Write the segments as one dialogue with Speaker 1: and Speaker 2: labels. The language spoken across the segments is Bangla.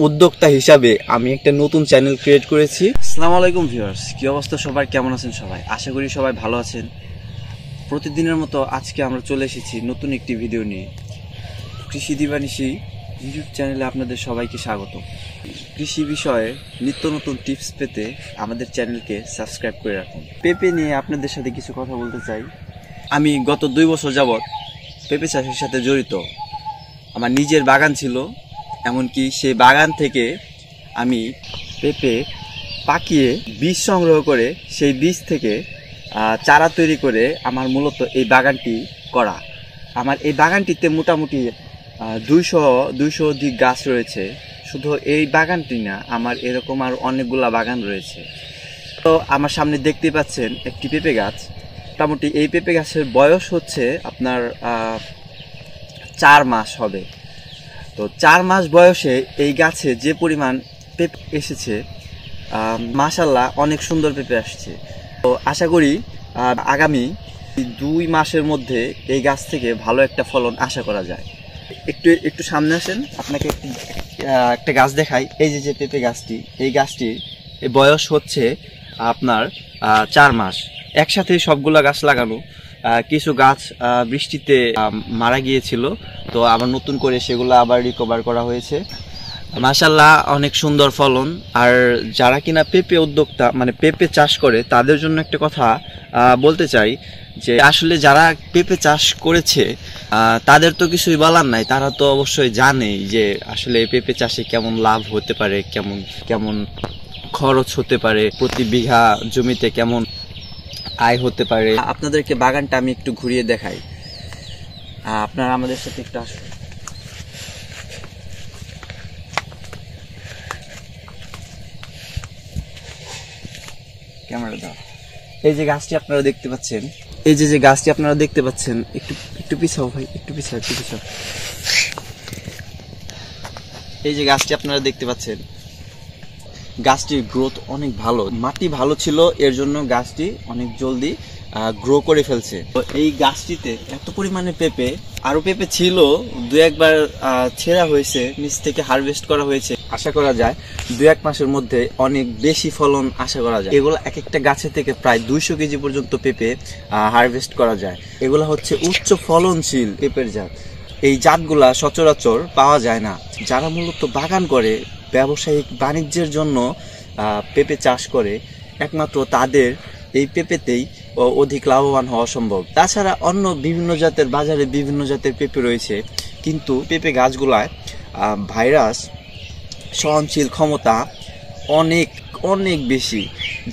Speaker 1: উদ্যোক্তা হিসাবে আমি একটা নতুন চ্যানেল ক্রিয়েট করেছি। আসসালামু আলাইকুম ভিউয়ার্স, কি অবস্থা সবার, কেমন আছেন সবাই? আশা করি সবাই ভালো আছেন। প্রতিদিনের মতো আজকে আমরা চলে এসেছি নতুন একটি ভিডিও নিয়ে। কৃষি দিবানিশি ইউটিউব চ্যানেলে আপনাদের সবাইকে স্বাগত। কৃষি বিষয়ে নিত্য নতুন টিপস পেতে আমাদের চ্যানেলকে সাবস্ক্রাইব করে রাখুন। পেঁপে নিয়ে আপনাদের সাথে কিছু কথা বলতে চাই। আমি গত 2 বছর যাবৎ পেঁপে চাষের সাথে জড়িত। আমার নিজের বাগান ছিল, এমনকি সেই বাগান থেকে আমি পেঁপে পাকিয়ে বীজ সংগ্রহ করে সেই বীজ থেকে চারা তৈরি করে আমার মূলত এই বাগানটি করা। আমার এই বাগানটিতে মোটামুটি 200 অধিক গাছ রয়েছে। শুধু এই বাগানটি না, আমার এরকম আর অনেকগুলা বাগান রয়েছে। তো আমার সামনে দেখতে পাচ্ছেন একটি পেঁপে গাছ। মোটামুটি এই পেঁপে গাছের বয়স হচ্ছে আপনার 4 মাস হবে। তো 4 মাস বয়সে এই গাছে যে পরিমাণ পেঁপে এসেছে, মাশাআল্লাহ অনেক সুন্দর পেঁপে আসছে। তো আশা করি আগামী 2 মাসের মধ্যে এই গাছ থেকে ভালো একটা ফলন আশা করা যায়। একটু সামনে আসেন, আপনাকে একটা গাছ দেখাই। এই যে পেঁপে গাছটি, এই গাছটির বয়স হচ্ছে আপনার 4 মাস। একসাথে সবগুলা গাছ লাগানো। কিছু গাছ বৃষ্টিতে মারা গিয়েছিল, তো আবার নতুন করে সেগুলো আবার রিকভার করা হয়েছে। মাশাআল্লাহ অনেক সুন্দর ফলন। আর যারা কিনা পেঁপে উদ্যোক্তা মানে পেঁপে চাষ করে, তাদের জন্য একটা কথা বলতে চাই যে আসলে যারা পেঁপে চাষ করেছে তাদের তো কিছুই বলার নাই। তারা তো অবশ্যই জানে যে আসলে পেঁপে চাষে কেমন লাভ হতে পারে, কেমন খরচ হতে পারে, প্রতি বিঘা জমিতে কেমন আয় হতে পারে। আপনাদেরকে বাগানটা আমি একটু ঘুরিয়ে দেখাই, আপনারা আমাদের সাথে একটু আসুন। ক্যামেরা দাও। এই যে গাছটি আপনারা দেখতে পাচ্ছেন, একটু পিছাও ভাই, একটু পিছাও। এই যে গাছটি আপনারা দেখতে পাচ্ছেন, গাছটির গ্রোথ অনেক ভালো। মাটি ভালো ছিল, এর জন্য গাছটি অনেক জলদি গ্রো করে ফেলছে। তো এই গাছটিতে এত পরিমাণে পেঁপে, আরো পেঁপে ছিল, 2-1 বার ছেঁড়া হয়েছে, নিচ থেকে হারভেস্ট করা হয়েছে। আশা করা যায় 2-1 মাসের মধ্যে অনেক বেশি ফলন আশা করা যায়। এগুলো এক একটা গাছে থেকে প্রায় 200 কেজি পর্যন্ত পেঁপে হারভেস্ট করা যায়। এগুলো হচ্ছে উচ্চ ফলনশীল পেঁপের জাত। এই জাতগুলা সচরাচর পাওয়া যায় না। যারা মূলত বাগান করে, ব্যবসায়িক বাণিজ্যের জন্য পেঁপে চাষ করে, একমাত্র তাদের এই পেঁপেতেই অধিক লাভবান হওয়া সম্ভব। তাছাড়া অন্য বিভিন্ন জাতের বাজারে বিভিন্ন জাতের পেঁপে রয়েছে, কিন্তু পেঁপে গাছগুলায় ভাইরাস সহনশীল ক্ষমতা অনেক বেশি,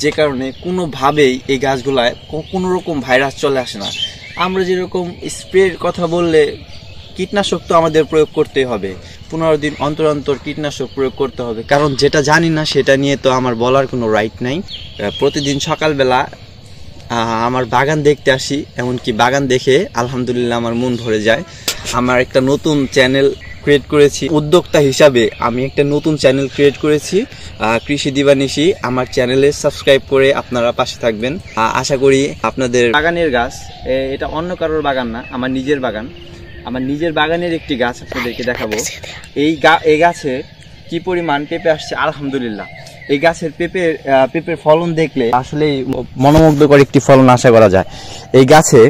Speaker 1: যে কারণে কোনোভাবেই এই গাছগুলায় কোনো রকম ভাইরাস চলে আসে না। আমরা যেরকম স্প্রের কথা বললে, কীটনাশক তো আমাদের প্রয়োগ করতেই হবে, 15 দিন অন্তর কীটনাশক প্রয়োগ করতে হবে, কারণ যেটা জানি না সেটা নিয়ে তো আমার বলার কোনো রাইট নাই। প্রতিদিন সকালবেলা আমার বাগান দেখতে আসি, এমনকি বাগান দেখে আলহামদুলিল্লাহ আমার মন ভরে যায়। আমার একটা নতুন চ্যানেল ক্রিয়েট করেছি, উদ্যোক্তা হিসাবে আমি একটা নতুন চ্যানেল ক্রিয়েট করেছি, কৃষি দিবানিশি। আমার চ্যানেলে সাবস্ক্রাইব করে আপনারা পাশে থাকবেন। আশা করি আপনাদের বাগানের গাছ, এটা অন্য কারোর বাগান না, আমার নিজের বাগান। আমার নিজের বাগানের একটি গাছ আপনাদেরকে দেখাবো। এই গাছে কি পরিমাণ পেঁপে আসছে আলহামদুলিল্লাহ। এই গাছের পেঁপের ফলন দেখলে আসলে মনোমুগ্ধকর একটি ফলন আশা করা যায়। এই গাছে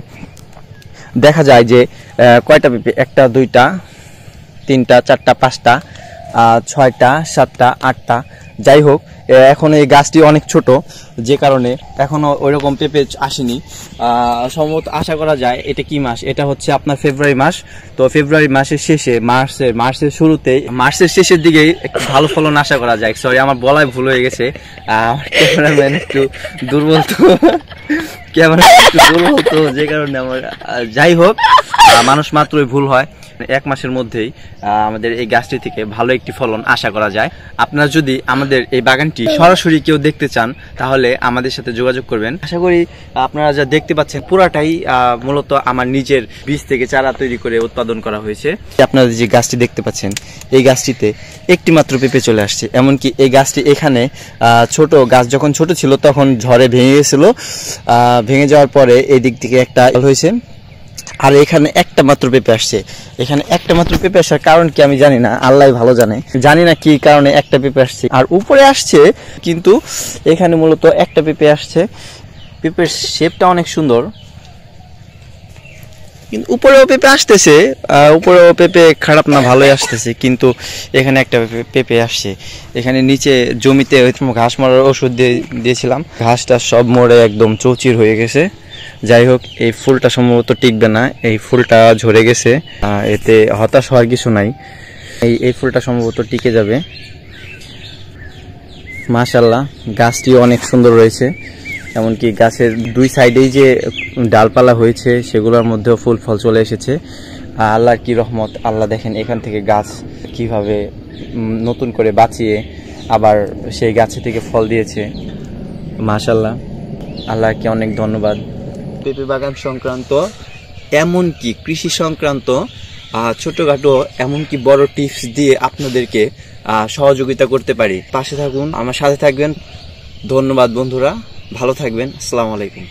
Speaker 1: দেখা যায় যে কয়টা পেঁপে, 1টা 2টা 3টা 4টা 5টা 6টা 7টা 8টা, যাই হোক এখন এই গাছটি অনেক ছোট, যে কারণে এখনো ওইরকম পেঁপে আসেনি। সম্ভবত আশা করা যায় এটা কি মাস, এটা হচ্ছে আপনার ফেব্রুয়ারি মাস। তো ফেব্রুয়ারি মাসের শেষে, মার্চের শুরুতেই, মার্চের শেষের দিকে একটু ভালো ফলন আশা করা যায়। সরি, আমার বলায় ভুল হয়ে গেছে। ক্যামেরাম্যান একটু দুর্বল তো, যে কারণে আমার, যাই হোক মানুষ মাত্রই ভুল হয়। 1 মাসের মধ্যেই আমাদের এই গাছটি থেকে ভালো একটি ফলন আশা করা যায়। আপনারা যদি আমাদের এই বাগানটি সরাসরি কেউ দেখতে চান, তাহলে আমাদের সাথে যোগাযোগ করবেন। আশা করি আপনারা যা দেখতে পাচ্ছেন পুরাটাই মূলত আমার নিজের বীজ থেকে চারা তৈরি করে উৎপাদন করা হয়েছে। আপনারা যে গাছটি দেখতে পাচ্ছেন, এই গাছটিতে একটি মাত্র পেঁপে চলে আসছে। এমনকি এই গাছটি এখানে ছোট গাছ যখন ছোট ছিল তখন ঝড়ে ভেঙে গেছিল। ভেঙে যাওয়ার পরে এই দিক থেকে একটা হয়েছে, আর এখানে একটা মাত্র পেঁপে আসছে। এখানে একটা মাত্র পেঁপে আসার কারণ কি আমি জানি না, আল্লাহ ভালো জানে, জানি না কি কারণে একটা পেঁপে আসছে। আর উপরে আসছে কিন্তু এখানে মূলত একটা পেঁপে আসছে। পেঁপের শেপটা অনেক সুন্দর, কিন্তু উপরেও পেঁপে আসতেছে, উপরেও পেঁপে খারাপ না, ভালোই আসতেছে, কিন্তু এখানে একটা পেঁপে আসছে। এখানে নিচে জমিতে ঘাস মারার ওষুধ দিয়েছিলাম, ঘাসটা সব মরে একদম চৌচির হয়ে গেছে। যাই হোক, এই ফুলটা সম্ভবত টিকবে না, এই ফুলটা ঝরে গেছে, এতে হতাশ হওয়ার কিছু নাই, এই ফুলটা সম্ভবত টিকে যাবে। মাশাআল্লাহ, গাছটি অনেক সুন্দর রয়েছে, এমনকি গাছের দুই সাইডেই যে ডালপালা হয়েছে সেগুলোর মধ্যেও ফুল ফল চলে এসেছে। আল্লাহর কি রহমত, আল্লাহ দেখেন এখান থেকে গাছ কিভাবে নতুন করে বাঁচিয়ে আবার সেই গাছে থেকে ফল দিয়েছে। মাশাআল্লাহ, আল্লাহকে অনেক ধন্যবাদ। পেঁপে বাগান সংক্রান্ত এমনকি কৃষি সংক্রান্ত ছোটখাটো এমনকি বড় টিপস দিয়ে আপনাদেরকে সহযোগিতা করতে পারি। পাশে থাকুন, আমার সাথে থাকবেন। ধন্যবাদ বন্ধুরা, ভালো থাকবেন। আসসালামু আলাইকুম।